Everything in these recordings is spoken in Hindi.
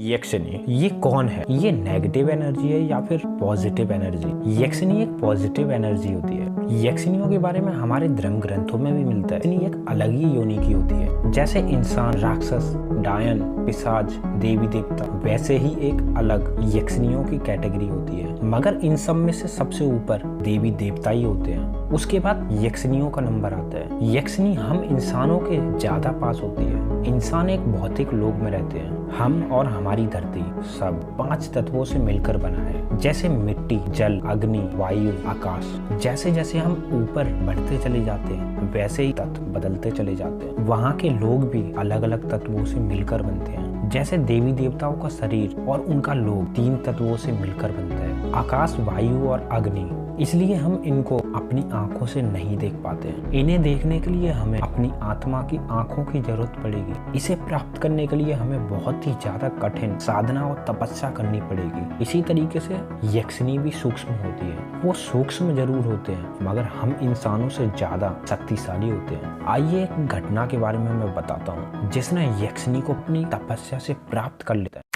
यक्षिनी ये कौन है? ये नेगेटिव एनर्जी है या फिर पॉजिटिव एनर्जी? यक्षिनी एक पॉजिटिव एनर्जी होती है। यक्षिनियों के बारे में हमारे धर्म ग्रंथों में भी मिलता है। यक्षिनी एक अलग ही योनि की होती है। जैसे इंसान, राक्षस, डायन, पिशाच, देवी देवता, वैसे ही एक अलग यक्षिनियों की कैटेगरी होती है। मगर इन सब में से सबसे ऊपर देवी देवता ही होते हैं। उसके बाद यक्षिनियों का नंबर आता है। यक्षिनी हम इंसानों के ज्यादा पास होती है। इंसान एक भौतिक लोक में रहते हैं। हम और हमारी धरती सब 5 तत्वों से मिलकर बना है। जैसे मिट्टी, जल, अग्नि, वायु, आकाश। जैसे जैसे हम ऊपर बढ़ते चले जाते हैं वैसे ही तत्व बदलते चले जाते हैं। वहाँ के लोग भी अलग अलग तत्वों से मिलकर बनते हैं। जैसे देवी देवताओं का शरीर और उनका लोक 3 तत्वों से मिलकर बनता है, आकाश, वायु और अग्नि। इसलिए हम इनको अपनी आंखों से नहीं देख पाते हैं। इन्हें देखने के लिए हमें अपनी आत्मा की आंखों की जरूरत पड़ेगी। इसे प्राप्त करने के लिए हमें बहुत ही ज्यादा कठिन साधना और तपस्या करनी पड़ेगी। इसी तरीके से यक्षिनी भी सूक्ष्म होती है। वो सूक्ष्म जरूर होते हैं मगर हम इंसानों से ज्यादा शक्तिशाली होते हैं। आइए एक घटना के बारे में मैं बताता हूँ जिसने यक्षिनी को अपनी तपस्या से प्राप्त कर लेता है।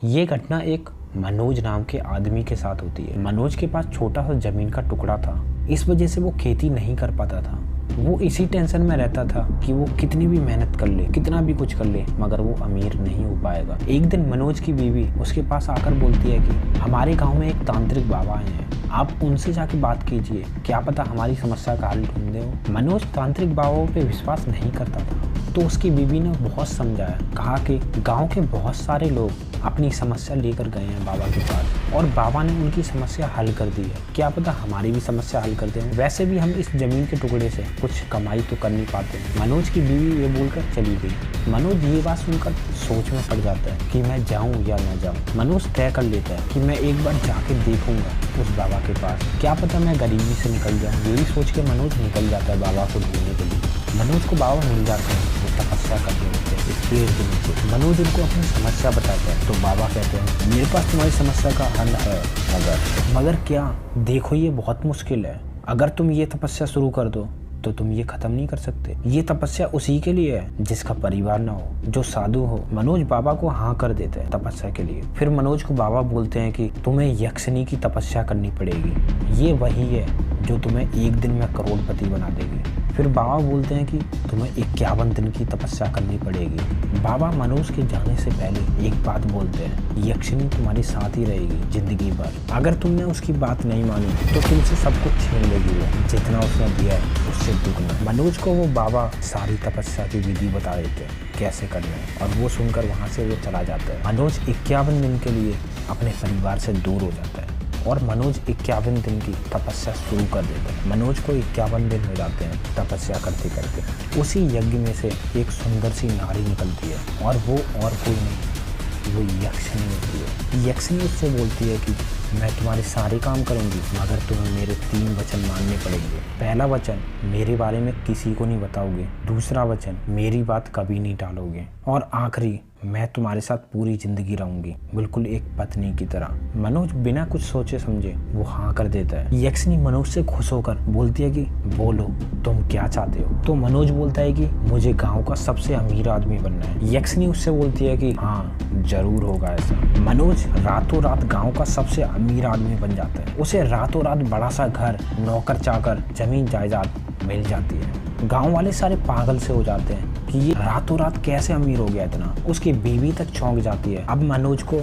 ये घटना एक मनोज नाम के आदमी के साथ होती है। मनोज के पास छोटा सा जमीन का टुकड़ा था। इस वजह से वो खेती नहीं कर पाता था। वो इसी टेंशन में रहता था कि वो कितनी भी मेहनत कर ले, कितना भी कुछ कर ले, मगर वो अमीर नहीं हो पाएगा। एक दिन मनोज की बीवी उसके पास आकर बोलती है कि हमारे गांव में एक तांत्रिक बाबा आए हैं, आप उनसे जाके बात कीजिए, क्या पता हमारी समस्या का हल ढूंढ हो। मनोज तांत्रिक बाबाओं पे विश्वास नहीं करता था, तो उसकी बीवी ने बहुत समझाया, कहा कि गांव के बहुत सारे लोग अपनी समस्या लेकर गए हैं बाबा के पास और बाबा ने उनकी समस्या हल कर दी है, क्या पता हमारी भी समस्या हल कर दें। वैसे भी हम इस जमीन के टुकड़े से कुछ कमाई तो कर नहीं पाते हैं। मनोज की बीवी ये बोलकर चली गई। मनोज ये बात सुनकर सोच में पड़ जाता है कि मैं जाऊं या न जाऊं। मनोज तय कर लेता है कि मैं एक बार जाके देखूंगा उस बाबा के पास, क्या पता मैं गरीबी से निकल जाऊं। यही सोच के मनोज निकल जाता है बाबा को ढूंढने के लिए। मनोज को बाबा मिल जाते हैं, वो तपस्या करते होते हैं इस पेड़ के नीचे। मनोज उनको अपनी समस्या बताता है तो बाबा कहते हैं मेरे पास तुम्हारी समस्या का हल है, मगर क्या, देखो ये बहुत मुश्किल है। अगर तुम ये तपस्या शुरू कर दो तो तुम ये खत्म नहीं कर सकते। ये तपस्या उसी के लिए है जिसका परिवार ना हो, जो साधु हो। मनोज बाबा को हाँ कर देते हैं तपस्या के लिए। फिर मनोज को बाबा बोलते हैं कि तुम्हें यक्षिनी की तपस्या करनी पड़ेगी। ये वही है जो तुम्हें एक दिन में करोड़पति बना देगी। फिर बाबा बोलते हैं कि तुम्हें 51 दिन की तपस्या करनी पड़ेगी। बाबा मनोज के जाने से पहले एक बात बोलते हैं, यक्षिनी तुम्हारे साथ ही रहेगी जिंदगी भर। अगर तुमने उसकी बात नहीं मानी तो तुमसे सब कुछ छीन लेगी वो, जितना उसने दिया है उससे दुगना। मनोज को वो बाबा सारी तपस्या की विधि बता देते हैं कैसे करना है और वो सुनकर वहाँ से वो चला जाता है। मनोज 51 दिन के लिए अपने परिवार से दूर हो जाता है और मनोज 51 दिन की तपस्या शुरू कर देता है। मनोज को 51 दिन हो जाते हैं तपस्या करते करते। उसी यज्ञ में से एक सुंदर सी नारी निकलती है और वो और कोई नहीं, वो यक्षिनी होती है। यक्षिनी उससे बोलती है कि मैं तुम्हारे सारे काम करूंगी मगर तुम्हें मेरे 3 वचन मानने पड़ेंगे। पहला वचन, मेरे बारे में किसी को नहीं बताओगे। दूसरा वचन, मेरी बात कभी नहीं टालोगे। और आखिरी, मैं तुम्हारे साथ पूरी जिंदगी रहूंगी, बिल्कुल एक पत्नी की तरह। मनोज बिना कुछ सोचे समझे वो हाँ कर देता है। यक्षिनी मनोज से खुश होकर बोलती है कि बोलो तुम क्या चाहते हो। तो मनोज बोलता है कि मुझे गांव का सबसे अमीर आदमी बनना है। यक्षिनी उससे बोलती है कि हाँ जरूर होगा ऐसा। मनोज रातों रात गाँव का सबसे अमीर आदमी बन जाता है। उसे रातों रात बड़ा सा घर, नौकर चाकर, जमीन जायदाद मिल जाती है। गांव वाले सारे पागल से हो जाते हैं कि ये रातों रात कैसे अमीर हो गया इतना। उसकी बीवी तक चौंक जाती है। अब मनोज को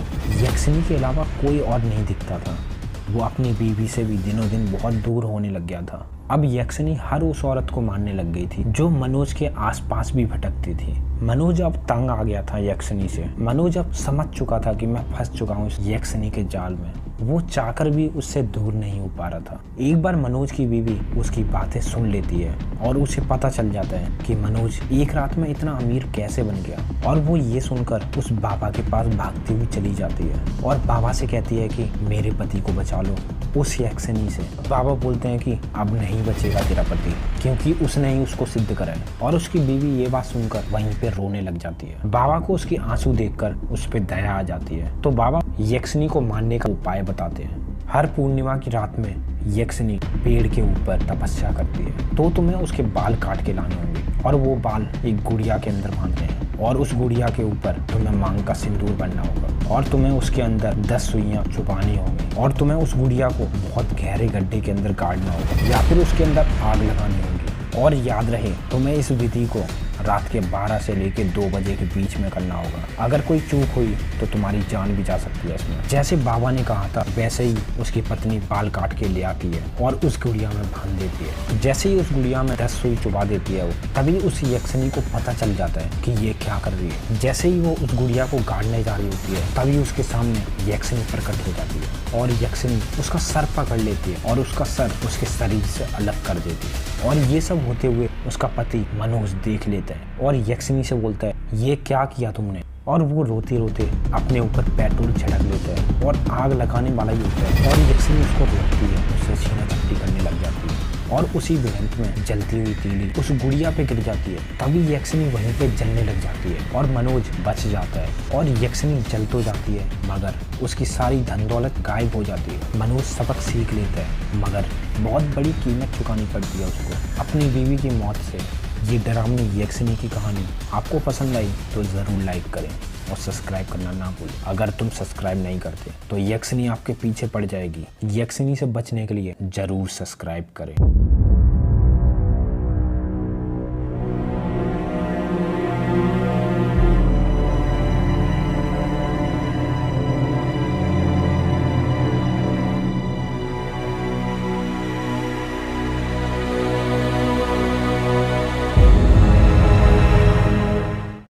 यक्षिनी के अलावा कोई और नहीं दिखता था। वो अपनी बीवी से भी दिनों दिन बहुत दूर होने लग गया था। अब यक्षिनी हर उस औरत को मारने लग गई थी जो मनोज के आसपास भी भटकती थी। मनोज अब तंग आ गया था यक्षिनी से। मनोज अब समझ चुका था कि मैं फंस चुका हूँ इस यक्षिनी के जाल में। वो चाहकर भी उससे दूर नहीं हो पा रहा था। एक बार मनोज की बीवी उसकी बातें सुन लेती है और उसे पता चल जाता है कि मनोज एक रात में इतना अमीर कैसे बन गया। और वो ये सुनकर उस बाबा के पास भागती हुई चली जाती है और बाबा से कहती है कि मेरे पति को बचा लो उस यक्षिनी से। बाबा बोलते हैं कि अब नहीं बचेगा तेरा पति, क्योंकि उसने ही उसको सिद्ध करा है। और उसकी बीवी ये बात सुनकर वहीं पे रोने लग जाती है। बाबा को उसके आंसू देखकर उस पर दया आ जाती है। तो बाबा यक्षिनी को मारने का उपाय बताते हैं। हर पूर्णिमा की रात में यक्षिनी पेड़ के ऊपर तपस्या करती है। तो तुम्हें उसके बाल काट के लाने होंगे और वो बाल एक गुड़िया के अंदर बांधने हैं और उस गुड़िया के ऊपर तुम्हें मांग का सिंदूर बनना होगा और तुम्हें उसके अंदर 10 सुइयां छुपानी होंगी और तुम्हें उस गुड़िया को बहुत गहरे गड्ढे के अंदर गाड़ना होगा या फिर उसके अंदर आग लगानी होगी। और याद रहे तुम्हें इस विधि को रात के 12 से लेकर 2 बजे के बीच में करना होगा। अगर कोई चूक हुई तो तुम्हारी जान भी जा सकती है इसमें। जैसे बाबा ने कहा था वैसे ही उसकी पत्नी बाल काट के ले आती है और उस गुड़िया में बांध देती है। जैसे ही उस गुड़िया में 10 सुई चुबा देती है वो, तभी उस यक्षिनी को पता चल जाता है कि ये क्या कर रही है। जैसे ही वो उस गुड़िया को गाड़ने जा रही होती है तभी उसके सामने यक्षिनी प्रकट हो जाती है और यक्षिनी उसका सर पकड़ लेती है और उसका सर उसके शरीर से अलग कर देती है। और ये सब होते हुए उसका पति मनोज देख लेता है और यक्षिनी से बोलता है ये क्या किया तुमने। और वो रोते रोते अपने ऊपर पेट्रोल छिड़क लेता है और आग लगाने वाला ही होता है और यक्षिनी उसको रोकती है, उससे छीना झपटी करने लग जाती है और उसी भिड़ंत में जलती हुई तीली उस गुड़िया पे गिर जाती है। तभी यक्षिनी वहीं पे जलने लग जाती है और मनोज बच जाता है और यक्षिनी जल तो जाती है मगर उसकी सारी धन दौलत गायब हो जाती है। मनोज सबक सीख लेता है मगर बहुत बड़ी कीमत चुकानी पड़ती है उसको अपनी बीवी की मौत से। ये डरावनी यक्षिनी की कहानी आपको पसंद आई तो ज़रूर लाइक करें और सब्सक्राइब करना ना भूलें। अगर तुम सब्सक्राइब नहीं करते तो यक्षिनी आपके पीछे पड़ जाएगी। यक्षिनी से बचने के लिए ज़रूर सब्सक्राइब करें।